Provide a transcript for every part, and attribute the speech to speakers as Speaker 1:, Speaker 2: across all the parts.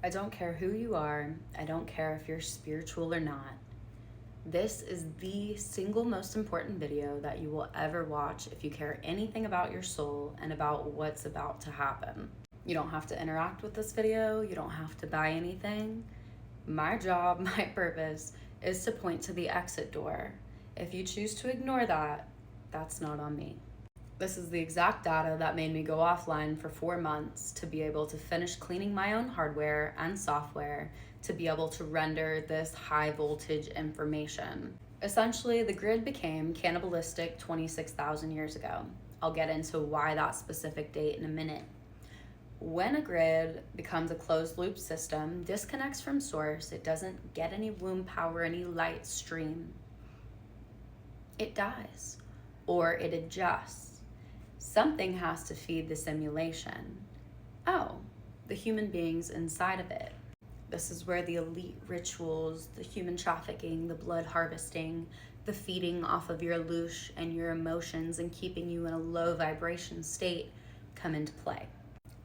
Speaker 1: I don't care who you are. I don't care if you're spiritual or not. This is the single most important video that you will ever watch if you care anything about your soul and about what's about to happen. You don't have to interact with this video. You don't have to buy anything. My job, my purpose, is to point to the exit door. If you choose to ignore that, that's not on me. This is the exact data that made me go offline for 4 months to be able to finish cleaning my own hardware and software to be able to render this high voltage information. Essentially, the grid became cannibalistic 26,000 years ago. I'll get into why that specific date in a minute. When a grid becomes a closed loop system, disconnects from source, it doesn't get any womb power, any light stream, it dies or it adjusts. Something has to feed the simulation. Oh, the human beings inside of it. This is where the elite rituals, the human trafficking, the blood harvesting, the feeding off of your loosh and your emotions and keeping you in a low vibration state come into play.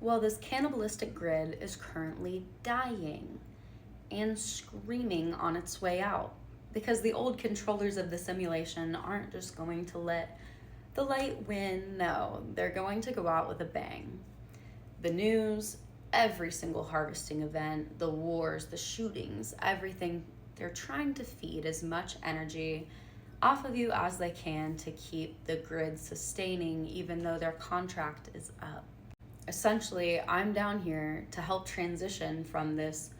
Speaker 1: Well, this cannibalistic grid is currently dying and screaming on its way out because the old controllers of the simulation aren't just going to let the light win. No, they're going to go out with a bang. The news, every single harvesting event, the wars, the shootings, everything, they're trying to feed as much energy off of you as they can to keep the grid sustaining even though their contract is up. Essentially, I'm down here to help transition from this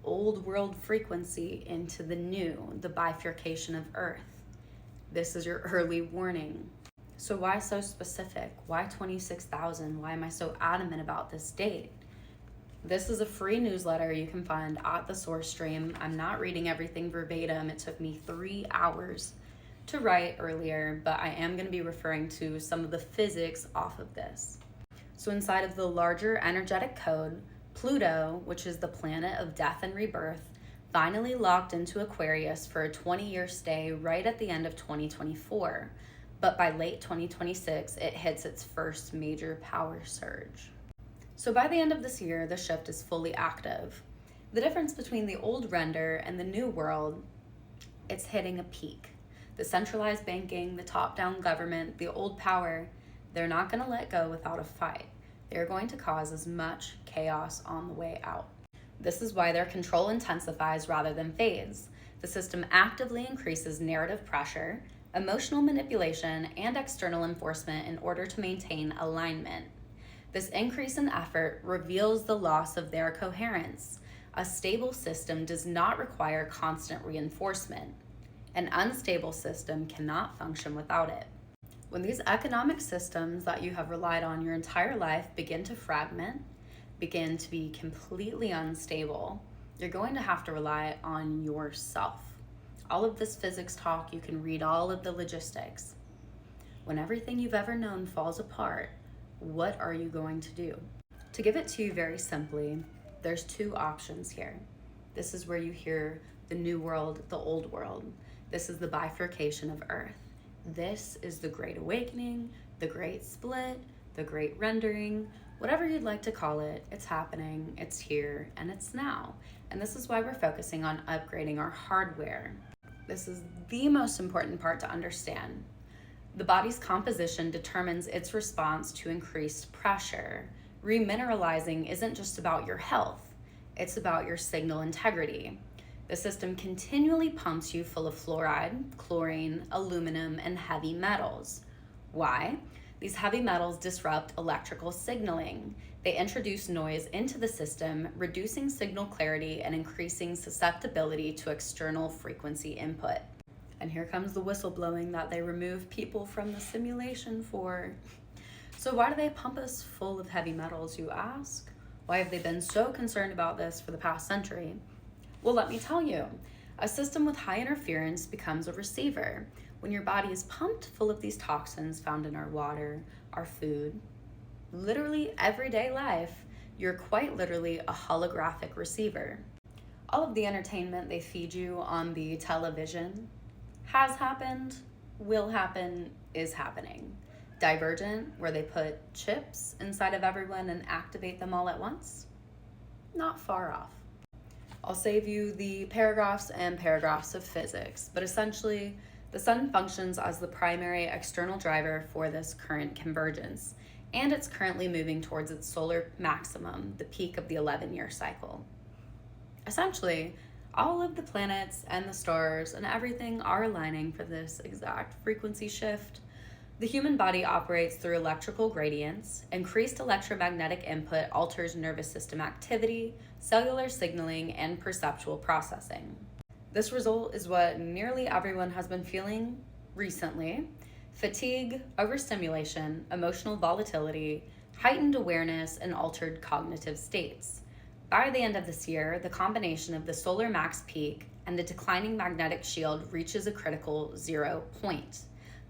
Speaker 1: old world frequency into the new, the bifurcation of Earth. This is your early warning. So why so specific? Why 26,000? Why am I so adamant about this date? This is a free newsletter you can find at the source stream. I'm not reading everything verbatim. It took me 3 hours to write earlier, but I am going to be referring to some of the physics off of this. So inside of the larger energetic code, Pluto, which is the planet of death and rebirth, finally locked into Aquarius for a 20-year stay right at the end of 2024. But by late 2026, it hits its first major power surge. So by the end of this year, the shift is fully active. The difference between the old render and the new world, it's hitting a peak. The centralized banking, the top-down government, the old power, they're not going to let go without a fight. They're going to cause as much chaos on the way out. This is why their control intensifies rather than fades. The system actively increases narrative pressure, emotional manipulation, and external enforcement in order to maintain alignment. This increase in effort reveals the loss of their coherence. A stable system does not require constant reinforcement. An unstable system cannot function without it. When these economic systems that you have relied on your entire life begin to fragment, begin to be completely unstable, you're going to have to rely on yourself. All of this physics talk, you can read all of the logistics. When everything you've ever known falls apart, what are you going to do? To give it to you very simply, there's 2 options here. This is where you hear the new world, the old world. This is the bifurcation of Earth. This is the Great Awakening, the Great Split, the Great Rendering, whatever you'd like to call it. It's happening, it's here, and it's now. And this is why we're focusing on upgrading our hardware. This is the most important part to understand. The body's composition determines its response to increased pressure. Remineralizing isn't just about your health, it's about your signal integrity. The system continually pumps you full of fluoride, chlorine, aluminum, and heavy metals. Why? These heavy metals disrupt electrical signaling. They introduce noise into the system, reducing signal clarity and increasing susceptibility to external frequency input. And here comes the whistleblowing that they remove people from the simulation for. So why do they pump us full of heavy metals, you ask? Why have they been so concerned about this for the past century? Well, let me tell you. A system with high interference becomes a receiver. When your body is pumped full of these toxins found in our water, our food, literally everyday life, you're quite literally a holographic receiver. All of the entertainment they feed you on the television has happened, will happen, is happening. Divergent, where they put chips inside of everyone and activate them all at once? Not far off. I'll save you the paragraphs and paragraphs of physics, but essentially, the sun functions as the primary external driver for this current convergence, and it's currently moving towards its solar maximum, the peak of the 11-year cycle. Essentially, all of the planets and the stars and everything are aligning for this exact frequency shift. The human body operates through electrical gradients. Increased electromagnetic input alters nervous system activity, cellular signaling, and perceptual processing. This result is what nearly everyone has been feeling recently: fatigue, overstimulation, emotional volatility, heightened awareness, and altered cognitive states. By the end of this year, the combination of the solar max peak and the declining magnetic shield reaches a critical 0 point.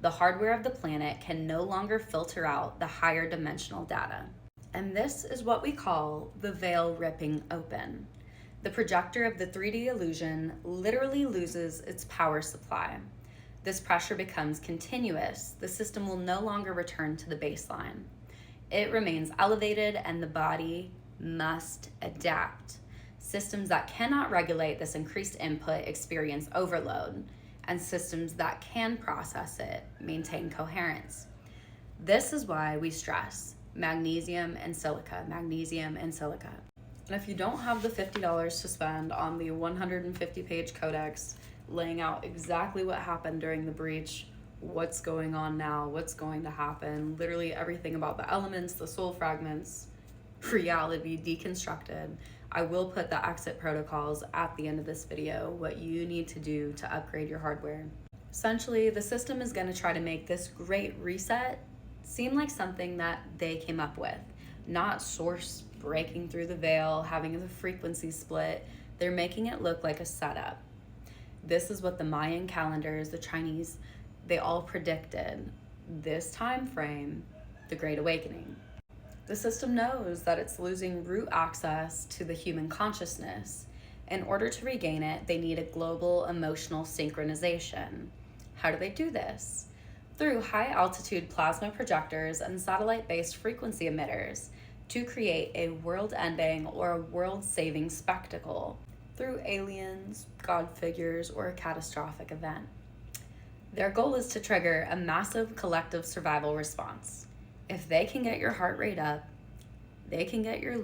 Speaker 1: The hardware of the planet can no longer filter out the higher dimensional data. And this is what we call the veil ripping open. The projector of the 3D illusion literally loses its power supply. This pressure becomes continuous. The system will no longer return to the baseline. It remains elevated, and the body must adapt. Systems that cannot regulate this increased input experience overload, and systems that can process it maintain coherence. This is why we stress magnesium and silica, magnesium and silica. And if you don't have the $50 to spend on the 150-page codex laying out exactly what happened during the breach, what's going on now, what's going to happen, literally everything about the elements, the soul fragments, reality deconstructed, I will put the exit protocols at the end of this video, what you need to do to upgrade your hardware. Essentially, the system is going to try to make this great reset seem like something that they came up with, not source breaking through the veil, having the frequency split. They're making it look like a setup. This is what the Mayan calendars, the Chinese, they all predicted. This time frame, the Great Awakening. The system knows that it's losing root access to the human consciousness. In order to regain it, they need a global emotional synchronization. How do they do this? Through high-altitude plasma projectors and satellite-based frequency emitters to create a world-ending or a world-saving spectacle through aliens, god figures, or a catastrophic event. Their goal is to trigger a massive collective survival response. If they can get your heart rate up, they can get your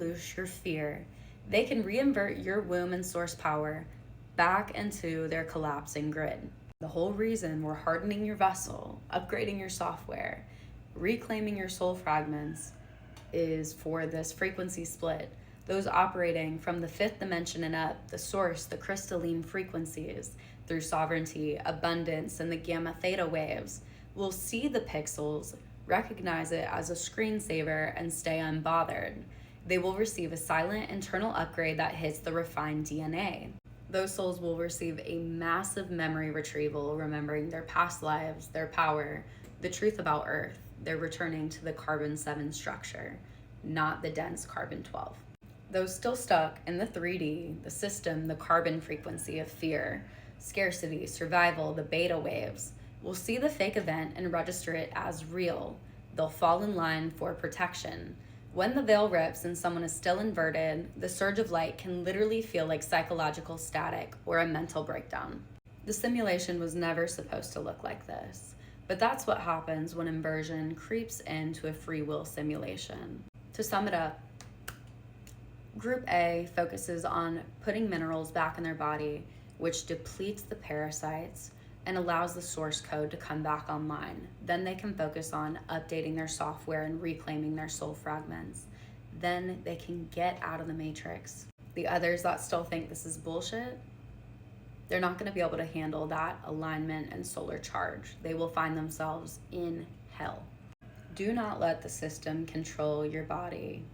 Speaker 1: fear, they can reinvert your womb and source power back into their collapsing grid. The whole reason we're hardening your vessel, upgrading your software, reclaiming your soul fragments is for this frequency split. Those operating from the 5th dimension and up, the source, the crystalline frequencies, through sovereignty, abundance, and the gamma theta waves, will see the pixels, recognize it as a screensaver, and stay unbothered. They will receive a silent internal upgrade that hits the refined DNA. Those souls will receive a massive memory retrieval, remembering their past lives, their power, the truth about Earth. They're returning to the carbon-7 structure, not the dense carbon-12. Those still stuck in the 3D, the system, the carbon frequency of fear, scarcity, survival, the beta waves, will see the fake event and register it as real. They'll fall in line for protection. When the veil rips and someone is still inverted, the surge of light can literally feel like psychological static or a mental breakdown. The simulation was never supposed to look like this, but that's what happens when inversion creeps into a free will simulation. To sum it up, Group A focuses on putting minerals back in their body, which depletes the parasites and allows the source code to come back online. Then they can focus on updating their software and reclaiming their soul fragments. Then they can get out of the matrix. The others that still think this is bullshit, they're not going to be able to handle that alignment and solar charge. They will find themselves in hell. Do not let the system control your body.